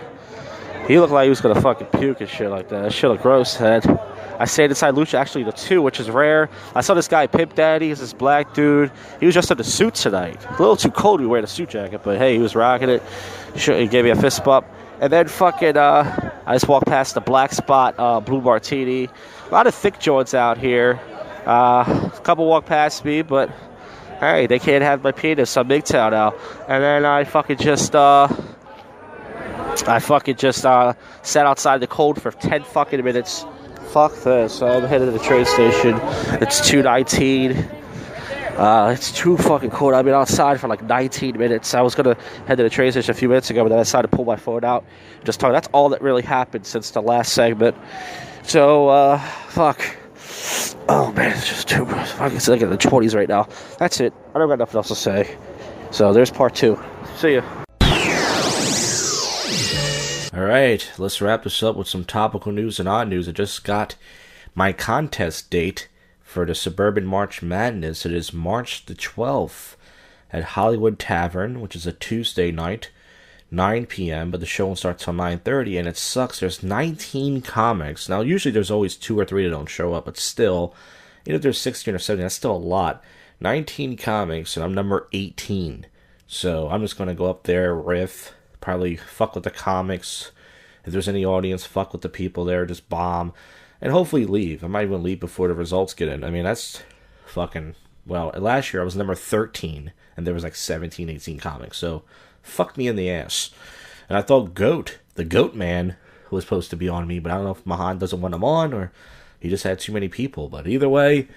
He looked like he was gonna fucking puke and shit like that. That shit looked gross. And I stayed inside Lucha, actually the 2, which is rare. I saw this guy Pimp Daddy, he's this black dude. He was just in the suit tonight. A little too cold to wear the suit jacket, but hey, he was rocking it. He gave me a fist bump. And then fucking I just walked past the Black Spot Blue Martini. A lot of thick joints out here. A couple walked past me, but hey, they can't have my penis. I'm Big Town now. And then I fucking just sat outside the cold for 10 fucking minutes. fuck this. I'm headed to the train station. It's 2:19. It's too fucking cold. I've been outside for like 19 minutes. I was going to head to the train station a few minutes ago, but then I decided to pull my phone out. Just talk. That's all that really happened since the last segment. So, fuck. Oh, man, it's just too much. Fuck, it's like in the 20s right now. That's it. I don't got nothing else to say. So, there's part 2. See ya. Alright, let's wrap this up with some topical news and odd news. I just got my contest date for the Suburban March Madness. It is March the 12th at Hollywood Tavern, which is a Tuesday night, 9 p.m., but the show won't start till 9:30, and it sucks. There's 19 comics. Now, usually there's always 2 or 3 that don't show up, but still, even if there's 16 or 17, that's still a lot. 19 comics, and I'm number 18. So I'm just going to go up there, riff, probably fuck with the comics. If there's any audience, fuck with the people there, just bomb. And hopefully leave. I might even leave before the results get in. I mean, that's fucking... Well, last year I was number 13, and there was like 17, 18 comics. So, fuck me in the ass. And I thought Goat, the Goat Man, was supposed to be on me, but I don't know if Mahan doesn't want him on, or he just had too many people. But either way,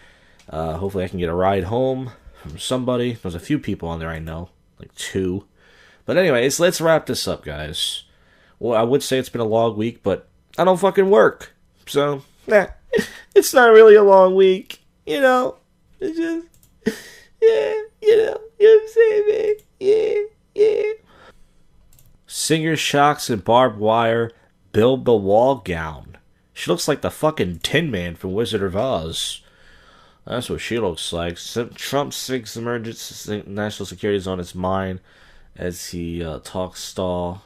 hopefully I can get a ride home from somebody. There's a few people on there I know, like 2. But anyways, let's wrap this up, guys. Well, I would say it's been a long week, but I don't fucking work. So... Nah, it's not really a long week, you know. It's just, yeah, you know what I'm saying, man? Yeah. Singer shocks and barbed wire build the wall gown. She looks like the fucking Tin Man from Wizard of Oz. That's what she looks like. Trump thinks emergency national security is on his mind as he talks stall.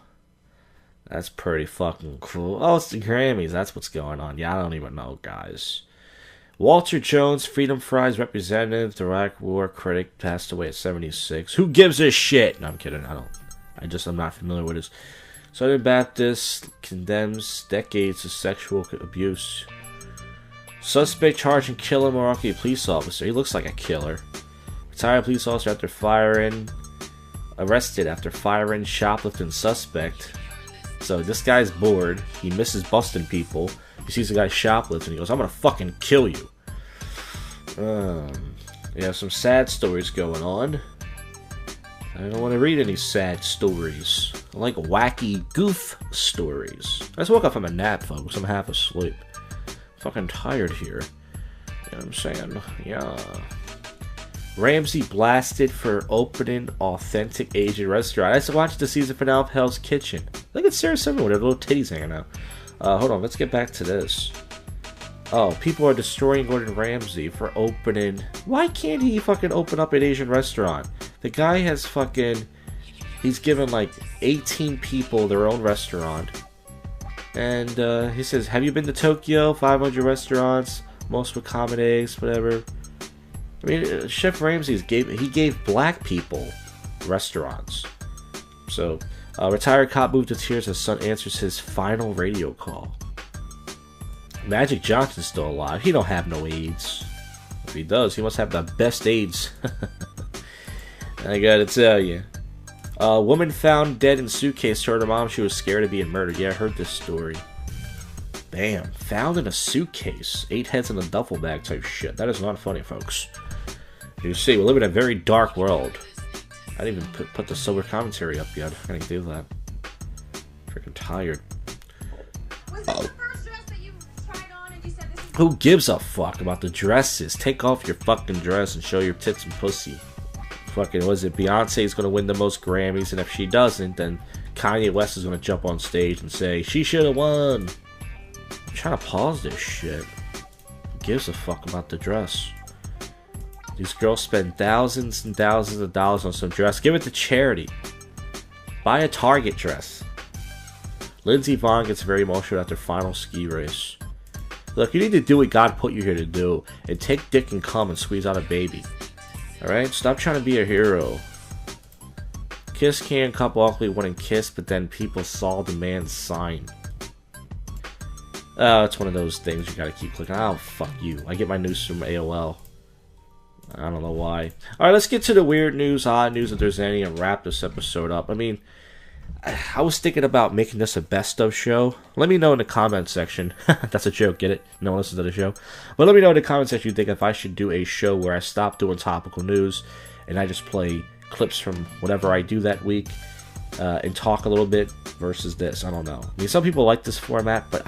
That's pretty fucking cool. Oh, it's the Grammys. That's what's going on. Yeah, I don't even know, guys. Walter Jones, Freedom Fries representative, the Iraq War critic, passed away at 76. Who gives a shit? No, I'm kidding. I'm not familiar with this. Southern Baptist condemns decades of sexual abuse. Suspect charged in killing Milwaukee police officer. He looks like a killer. Retired police officer arrested after firing shoplifting suspect. So this guy's bored. He misses busting people. He sees a guy shoplifting. He goes, I'm gonna fucking kill you. We have some sad stories going on. I don't want to read any sad stories. I like wacky goof stories. I just woke up from a nap, folks. I'm half asleep. Fucking tired here. You know what I'm saying? Yeah. Ramsey blasted for opening authentic Asian restaurant. I just watched the season finale of Hell's Kitchen. Look at Sarah Silverman with her little titties hanging out. Hold on, let's get back to this. Oh, people are destroying Gordon Ramsay for opening... Why can't he fucking open up an Asian restaurant? The guy has fucking... He's given like 18 people their own restaurant. And he says, have you been to Tokyo? 500 restaurants, most with common eggs, whatever. I mean, Chef Ramsay gave black people restaurants. So, retired cop moved to tears as son answers his final radio call. Magic Johnson's still alive. He don't have no AIDS. If he does, he must have the best AIDS. I gotta tell you. A woman found dead in suitcase told her mom she was scared of being murdered. Yeah, I heard this story. Damn, found in a suitcase. 8 heads in a duffel bag type shit. That is not funny, folks. You see, we live in a very dark world. I didn't even put the sober commentary up yet. I can't do that. Freaking tired. Was this the first dress that you tried on and you said this is... Who gives a fuck about the dresses? Take off your fucking dress and show your tits and pussy. Fucking, was it Beyonce's gonna win the most Grammys, and if she doesn't, then Kanye West is gonna jump on stage and say, she should have won. I'm trying to pause this shit. Who gives a fuck about the dress? These girls spend thousands and thousands of dollars on some dress. Give it to charity. Buy a Target dress. Lindsey Vonn gets very emotional after final ski race. Look, you need to do what God put you here to do, and take dick and cum and squeeze out a baby. Alright? Stop trying to be a hero. Kiss Can couple awkwardly wouldn't kiss, but then people saw the man's sign. Oh, it's one of those things you gotta keep clicking. Oh, fuck you. I get my news from AOL. I don't know why. Alright, let's get to the weird news, odd news, if there's any, and wrap this episode up. I mean, I was thinking about making this a best of show. Let me know in the comment section. That's a joke, get it? No one listens to the show. But let me know in the comment section you think if I should do a show where I stop doing topical news and I just play clips from whatever I do that week and talk a little bit versus this. I don't know. I mean, some people like this format, but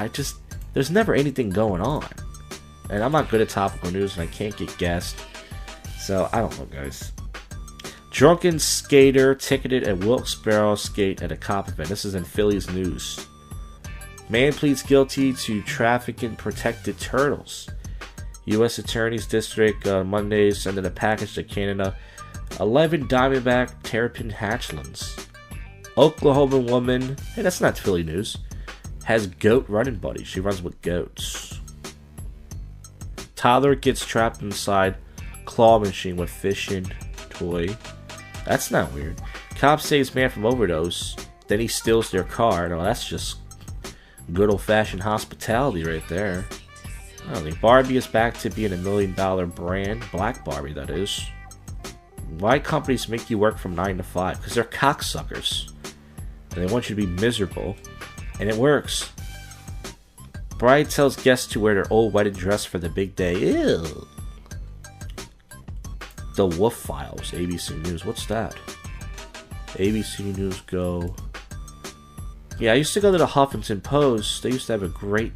there's never anything going on. And I'm not good at topical news and I can't get guests. So, I don't know, guys. Drunken skater ticketed at Wilkes-Barre skate at a cop event. This is in Philly's news. Man pleads guilty to trafficking protected turtles. U.S. Attorney's District Monday sending a package to Canada. 11 Diamondback terrapin hatchlings. Oklahoma woman, hey, that's not Philly news, has goat running buddy. She runs with goats. Toddler gets trapped inside claw machine with fishing toy. That's not weird. Cop saves man from overdose, then he steals their car. No, that's just good old-fashioned hospitality right there. I don't think Barbie is back to being $1 million brand. Black Barbie, that is. Why companies make you work from 9 to 5? Because they're cocksuckers. And they want you to be miserable. And it works. Bride tells guests to wear their old wedding dress for the big day. Ew. The Wolf Files, ABC News. What's that? ABC News Go. Yeah, I used to go to the Huffington Post. They used to have a great...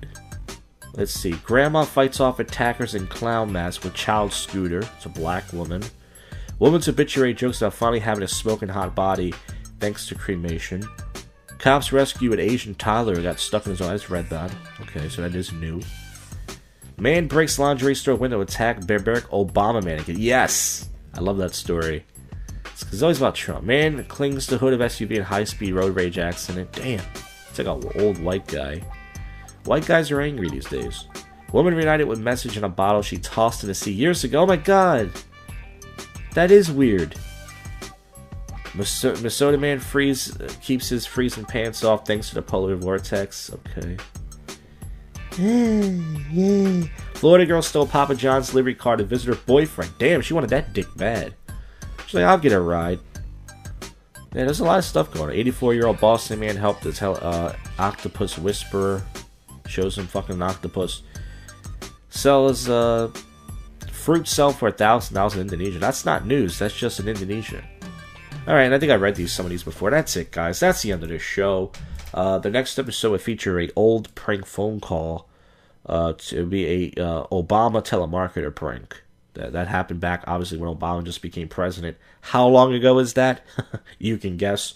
Let's see. Grandma fights off attackers in clown mask with child scooter. It's a black woman. Woman's obituary jokes about finally having a smoking hot body thanks to cremation. Cops rescue an Asian toddler who got stuck in his eyes. Read that. Okay, so that is new. Man breaks lingerie store window, attack barbaric Obama mannequin. Yes! I love that story. It's always about Trump. Man clings to hood of SUV in high-speed road rage accident. Damn. It's like an old white guy. White guys are angry these days. Woman reunited with message in a bottle she tossed in the sea years ago. Oh my god! That is weird. Minnesota man keeps his freezing pants off thanks to the polar vortex. Okay. Florida girl stole Papa John's delivery car to visit her boyfriend. Damn, she wanted that dick bad. She's like, I'll get a ride. Yeah, there's a lot of stuff going on. 84-year-old Boston man helped his octopus whisperer. Shows him fucking octopus. Sells fruit sell for $1,000 in Indonesia. That's not news. That's just in Indonesia. Alright, and I think I read some of these before. That's it, guys. That's the end of this show. The next episode will feature a old prank phone call. To be a Obama telemarketer prank. That happened back, obviously, when Obama just became president. How long ago is that? You can guess.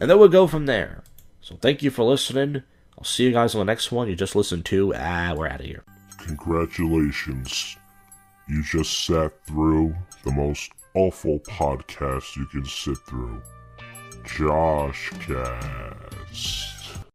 And then we'll go from there. So thank you for listening. I'll see you guys on the next one you just listened to. We're out of here. Congratulations. You just sat through the most awful podcast you can sit through. JoshCast.